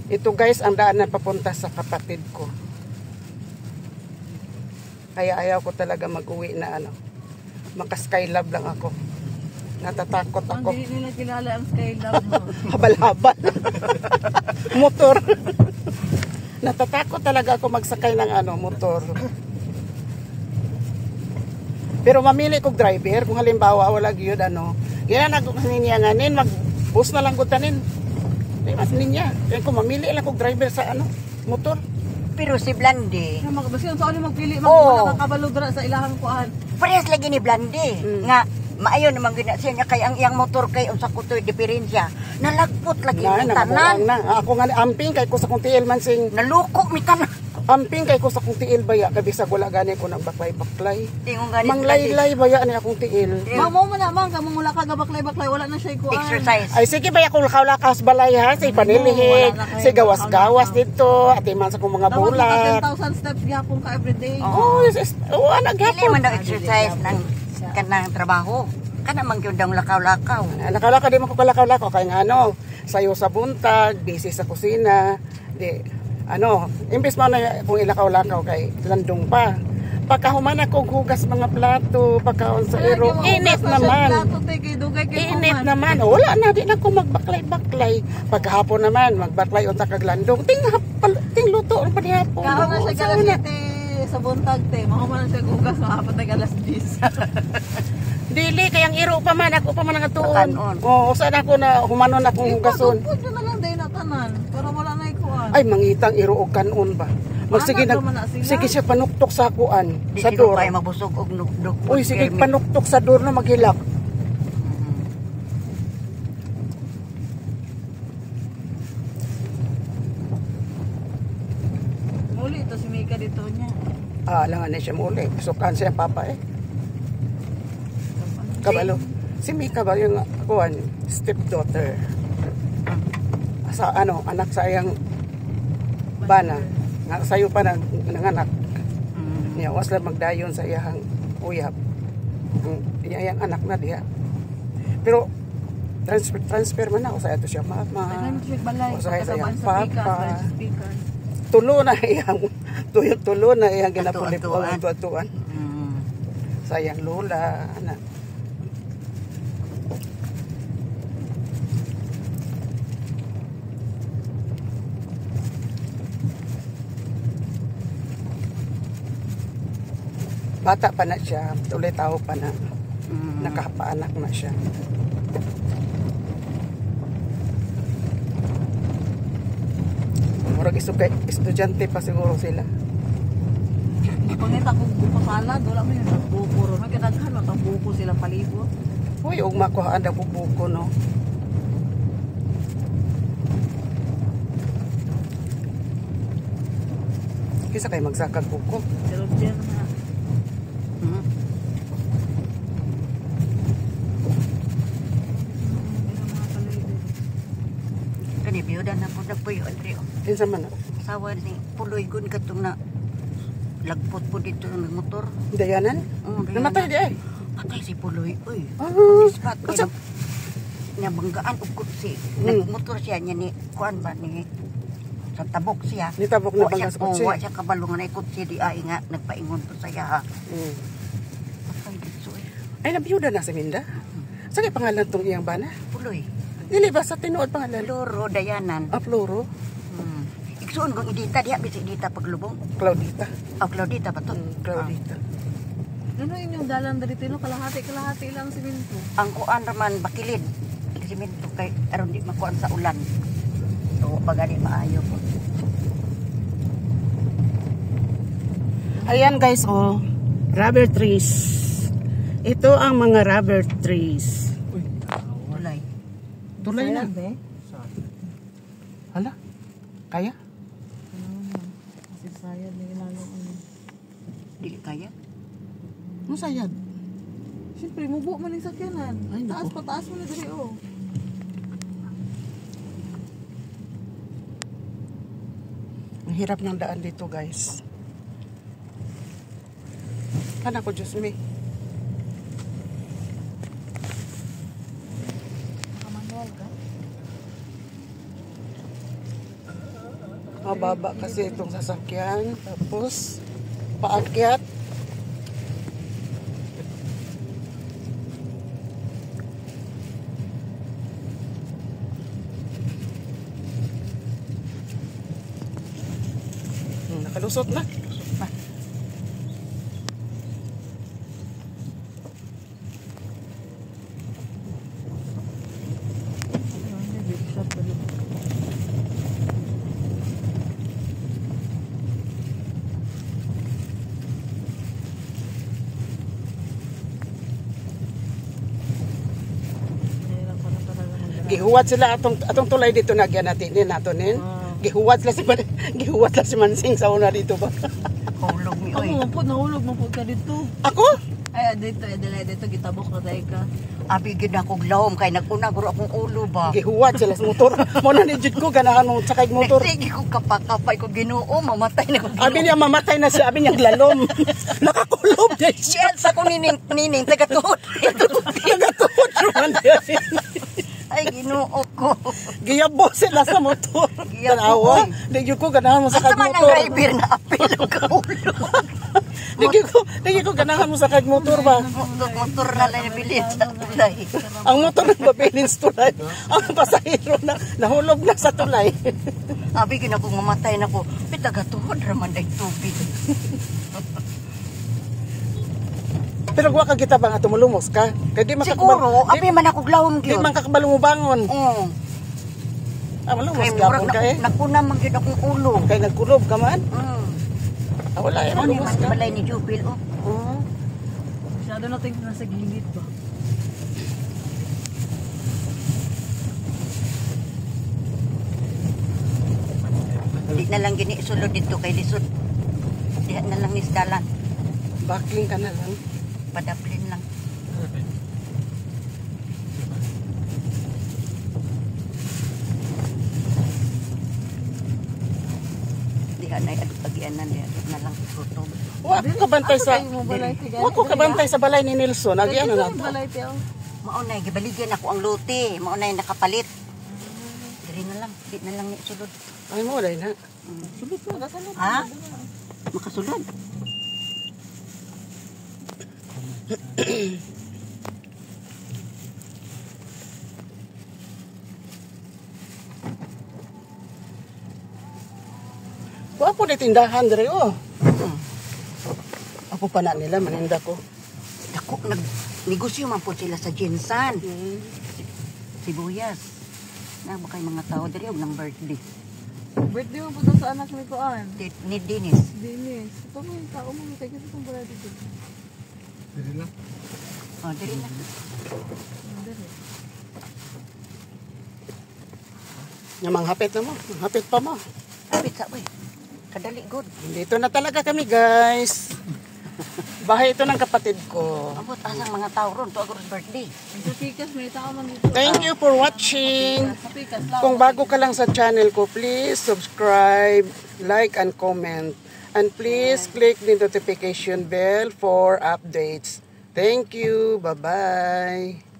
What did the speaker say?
Ito guys, ang daanan papunta sa kapatid ko. Kaya ayaw ko talaga mag-uwi na ano. Maka-skylab lang ako. Natatakot ako. Hindi nila kilala ang skylab mo. Habal-habal. Motor. Natatakot talaga ako magsakay ng ano, motor. Pero mamili kong driver kung halimbawa wala gyud ano. Yan na niya nganin mag-bus na lang gutanin. Di mas niya. Kaya kung mamili lang kong driver sa ano, motor. Pero si Blandi, Basta yung saan magpili, Oo. nakakabaludra sa ilahang kuan. parehas lagi ni Blandi. Nga, maayo naman gina siya niya kay ang iyang motor kay unsa ko to'y diferensya. Nalagpot lagi Na, ni tanan. na. Ako nga amping kay ko sa kong tiil man sing Naluko mi tanan. amping kay ko sa kong tiil baya kay bisag wala gani ko nang baklay-baklay. Tingong ganit. Manglaylay baya ni akong tiil. Mamo mo na man, kamong wala ka gabaklay-baklay, wala na siya kuan. Exercise. Ay sige baya kung lakaw-lakas balay ha, si panilihig, wala na kayo. si gawas-gawas dito, at man sa kong mga Dapat bulat. maka 10,000 steps gihapon ka everyday. Oh, Dili naghapon. man daw exercise ng kanang trabaho. Kana man gyud daw lakaw-lakaw. Lakaw-lakaw di man ko kalakaw-lakaw kay nga ano, sayo sa buntag, busy sa kusina, di ano, imbes mo na kung ilakaw-lakaw kay landong pa. Pagkahuman ako hugas mga plato, pagkaon sa ero, init naman. Init naman. O, wala na, di na ako magbaklay-baklay. Pagkahapon naman, magbaklay unta kag landong. Ting luto ang panihapon. Kaon na siya Sa galas una. te sa buntag te. Mao man siya gugas mahapon tag alas 10. Dili, kayang iro pa man, ako pa man ang atuon. Pakanon. O, saan ako na humanon akong hugason. Pwede na lang day na tanan para wala na ikuan. Ay, mangitang iro o kanon ba? Magsige Anak naman na sila. sige siya panuktok sa kuan, Di sa sino door. kay mabusog og nugdog. Uy, sige panuktok sa door na maghilak. Muli ito si Mika dito niya. Alangan na siya muli. Sukan siya papa eh. Kabalo. Si Mika ba yung kuan, stepdaughter? Sa ano, anak sa iyang bana. Nga sayo pa nanganak. Niya was lang magdayon sa iyang uyab. Ang iyang anak na diha. Pero transfer man ako sa ito siya mama. Kailan siya balay O sa kasabaan iyang sa pika, papa. speaker. Tulo na iyang tulo na iyang ginapulip ko Atuan-atuan. ang tuwan. Sa iyang lola, anak. Bata pa na siya, tuloy tao pa na. Nakapaanak na siya. Murag estudyante pa siguro sila. Pangita kong buko salad, wala mo yun. Buko ron. Magkadaghan, matang buko silang palibot. Uy, ugma ko anda bubuko no. Kisa kay magsakag buko. Pero dyan na. Kani biyuda na po nagpuyo Andre. Kinsa man ako. Sawa ni puloy gun katong na lagpot po dito ng motor. Dayanan? Namatay di ay. Patay si puloy. Uy. Ah, Ispat asa- nabanggaan og kutsi. Nagmotor siya niya ni kuan ba ni sa tabok siya. Nitabok na bangga sa kotse. Wa siya kabalungan ay kutsi di ay nga nagpaingon po saya. Mm. Patay dito eh. Ay, nabiyuda na si Minda. Sa kay pangalan tong iyang bana? Puloy. Dili ba sa tinuod pangalan? Loro Dayanan. Floro? Igsuon kong idita diha bisi idita paglubong. Claudita. O Claudita ba to? Claudita. Ano inyong dalan dari tino? Kalahati lang siminto. Ang kuan raman bakilid. Simento kay aron di makuan sa ulan. So bagani maayo po. Ayan guys, oh. Rubber trees. Ito ang mga rubber trees. Tulay. Tulay na. Sayad, eh. Hala? Kaya? Kasi sayad na ilalong ano. Dili kaya. Masayad. Siyempre, mubo man yung sakyanan. Ay, naku. Pataas mo na dali, oh. Ang hirap ng daan dito guys. Kana ko, Diyos me. Nakamanwal ka. Mababa kasi itong sasakyan. Tapos, paakyat. Nakalusot na. Gihuwat sila atong tulay dito nagyan natin natonin. Gihuwat sila si Mansing sa una dito ba. Hulog mi oy. Ako po nahulog mo po ka dito. Ako? Ay dito gitabok na tayo ka. Abi gid ako glawom kay naguna guro akong ulo ba. Gihuwat sila sa motor. Mo na ni jud ko ganahan mo sakay motor. Sige ko kapakapay ko Ginoo mamatay na ko. Abi niya mamatay na siya, abi niya glalom. Nakakulob niya siya. Yes, ako nining tagatuhod. Nagatuhod man niya. Ay Ginoo ko. Giyabo sila sa motor. Giyabo, Tanawa. Di ko ganahan mo sakay Asa man ang motor. driver na apil ka ulo. Di ko ganahan mo sakay motor ba. Motor na lang bilhin sa tulay. Ang motor na babilin sa tulay. Ang pasahero na nahulog na sa tulay. Abi gina ko mamatay na ko. Pitagatuhod raman day tubig. Pero wa ka kita bang tumulumos ka? Kay di Siguro, abi man ako glawom Di gyud. man kakabalo mo bangon. Oo. Malumos Kay gapon murag ka eh. nakuna man gyud akong ulo. Kay nagkulob ka man. Wala yan. Ano Malumos man ka. balay ni Jupil oh. Masyado na tingin nasa gilid ba? Di na lang gini sulod dito kay lisod. Di na lang nisdalan. Backing ka na lang. Padaplin lang. Diha na agianan diha na lang tutob. Wa ko kabantay sa Balay Wa ko kabantay sa balay ni Nelson. Agi ano na to. Balay tiyaw. Mao nay gibaligyan ako ang lote, mao nay nakapalit. Diri na lang, di na lang ni sulod. Ay mo dai na. Sulod mo kasalod. Ha? Makasulod. Wa po di tindahan dire oh. Ako pa na nila maninda ko. Dako nag negosyo man po sila sa Jinsan. Sibuyas. Na ba kay mga tao diri og nang birthday. Birthday mo po daw sa anak ni Kuan. Ni Dinis. Dinis. Ito mo yung tao mo. Kaya kasi itong balay dito. Oh, diri na. Nyamang hapit na mo. Hapit pa mo. Kapit sa uy. Kadali good. Dito na talaga kami guys. Bahay ito ng kapatid ko. Abot asang mga tao ron to agros birthday. Sa Pikas may tao man dito. Thank you for watching. Sa Pikas lang. Kung bago ka lang sa channel ko, please subscribe, like, and comment. And please click the notification bell for updates. Thank you. Bye-bye.